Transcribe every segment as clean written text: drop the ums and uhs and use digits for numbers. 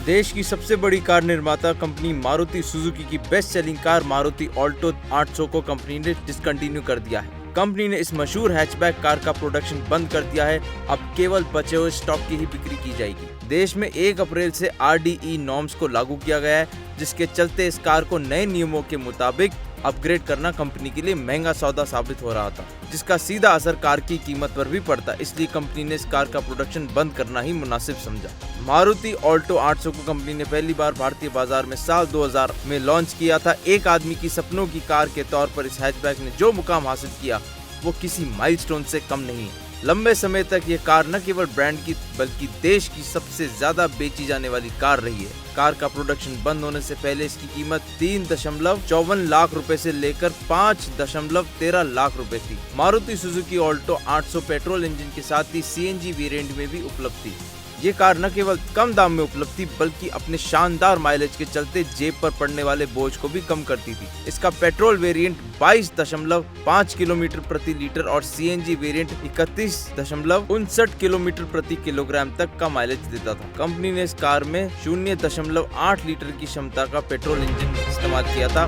देश की सबसे बड़ी कार निर्माता कंपनी मारुति सुजुकी की best selling car Maruti Alto 800 को कंपनी ने डिसकंटिन्यू कर दिया है। कंपनी ने इस मशहूर हैचबैक कार का प्रोडक्शन बंद कर दिया है। अब केवल बचे हुए स्टॉक की ही बिक्री की जाएगी। देश में 1 अप्रैल से RDE नॉर्म्स को लागू किया गया है, जिसके चलते इस कार को नए नियमों के मुताबिक अपग्रेड करना कंपनी के लिए महंगा सौदा साबित हो रहा था, जिसका सीधा असर कार की कीमत पर भी पड़ता। इसलिए कंपनी ने इस कार का प्रोडक्शन बंद करना ही मुनासिब समझा। मारुति ऑल्टो 800 को कंपनी ने पहली बार भारतीय बाजार में साल 2000 में लॉन्च किया था। एक आदमी की सपनों की कार के तौर पर इस हैचबैक ने जो मुकाम हासिल किया वो किसी माइलस्टोन से कम नहीं है। लंबे समय तक ये कार न केवल ब्रांड की बल्कि देश की सबसे ज्यादा बेची जाने वाली कार रही है। कार का प्रोडक्शन बंद होने से पहले इसकी कीमत 3.54 लाख रुपए से लेकर 5.13 लाख रुपए थी। Maruti Suzuki Alto 800 petrol engine के साथ ही CNG वेरिएंट में भी उपलब्ध थी। ये कार न केवल कम दाम में उपलब्ध थी बल्कि अपने शानदार माइलेज के चलते जेब पर पड़ने वाले बोझ को भी कम करती थी। इसका पेट्रोल वेरिएंट 22.5 किलोमीटर प्रति लीटर और CNG वेरिएंट 31.59 किलोमीटर प्रति किलोग्राम तक का माइलेज देता था। कंपनी ने इस कार में 0.8 लीटर की क्षमता का पेट्रोल इंजन इस्तेमाल किया था,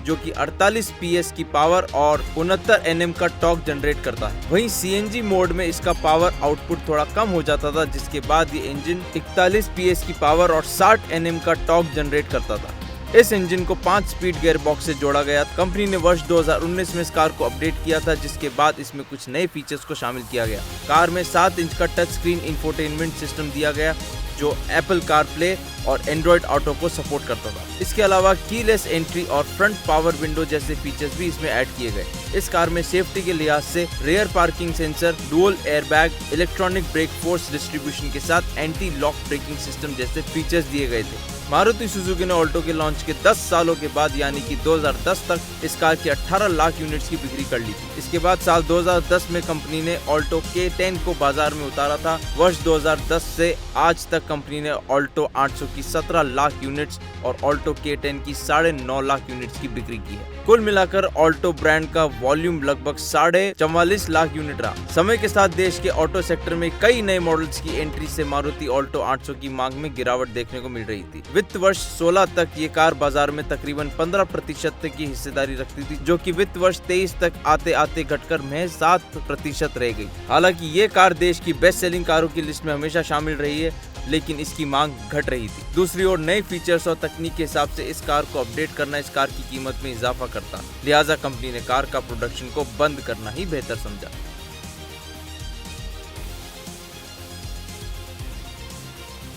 जो कि 48 PS की पावर और 69 Nm का टॉर्क जनरेट करता है। वहीं CNG मोड में इसका पावर आउटपुट थोड़ा कम हो जाता था, जिसके बाद ये इंजन 41 PS की पावर और 60 Nm का टॉर्क जनरेट करता था। इस इंजन को 5 स्पीड गियर बॉक्स से जोड़ा गया। कंपनी ने वर्ष 2019 में इस कार को अपडेट किया था, जिसके बाद इसमें कुछ नए फीचर्स को शामिल किया गया। कार में 7 इंच का टच स्क्रीन इंफोटेनमेंट सिस्टम दिया गया, जो एप्पल कारप्ले और एंड्रॉइड ऑटो को सपोर्ट करता था। इसके अलावा कीलेस एंट्री और फ्रंट पावर विंडो जैसे फीचर्स भी इसमें ऐड किए गए। इस कार में सेफ्टी के लिहाज से rear parking sensor, dual airbag, electronic brake force distribution के साथ एंटी लॉक ब्रेकिंग सिस्टम जैसे फीचर्स दिए गए थे। मारुति सुजुकी ने ऑल्टो के लॉन्च के 10 सालों के बाद यानी कि 2010 तक इस कार की 18 लाख यूनिट्स की बिक्री कर ली थी। इसके बाद साल 2010 में कंपनी ने ऑल्टो K10 को बाजार में उतारा था। वर्ष 2010 से आज तक कंपनी ने ऑल्टो 800 की 17 लाख यूनिट्स और ऑल्टो K10 की 9.5 लाख यूनिट्स की बिक्री की है। कुल मिलाकर ऑल्टो ब्रांड का वॉल्यूम लगभग 44.5 लाख यूनिट रहा। समय के साथ देश के ऑटो सेक्टर में कई नए मॉडल्स की एंट्री से मारुति ऑल्टो 800 की मांग में गिरावट देखने को मिल रही थी। वित्त वर्ष 16 तक ये कार बाजार में तकरीबन 15% तक की हिस्सेदारी रखती थी, जो कि वित्त वर्ष 23 तक आते आते घटकर महज 7% रह गई। हालांकि ये कार देश की बेस्ट सेलिंग कारों की लिस्ट में हमेशा शामिल रही है, लेकिन इसकी मांग घट रही थी। दूसरी ओर नए फीचर्स और तकनीक के हिसाब से इस कार को अपडेट करना इस कार की कीमत में इजाफा करता, लिहाजा कंपनी ने कार का प्रोडक्शन को बंद करना ही बेहतर समझा।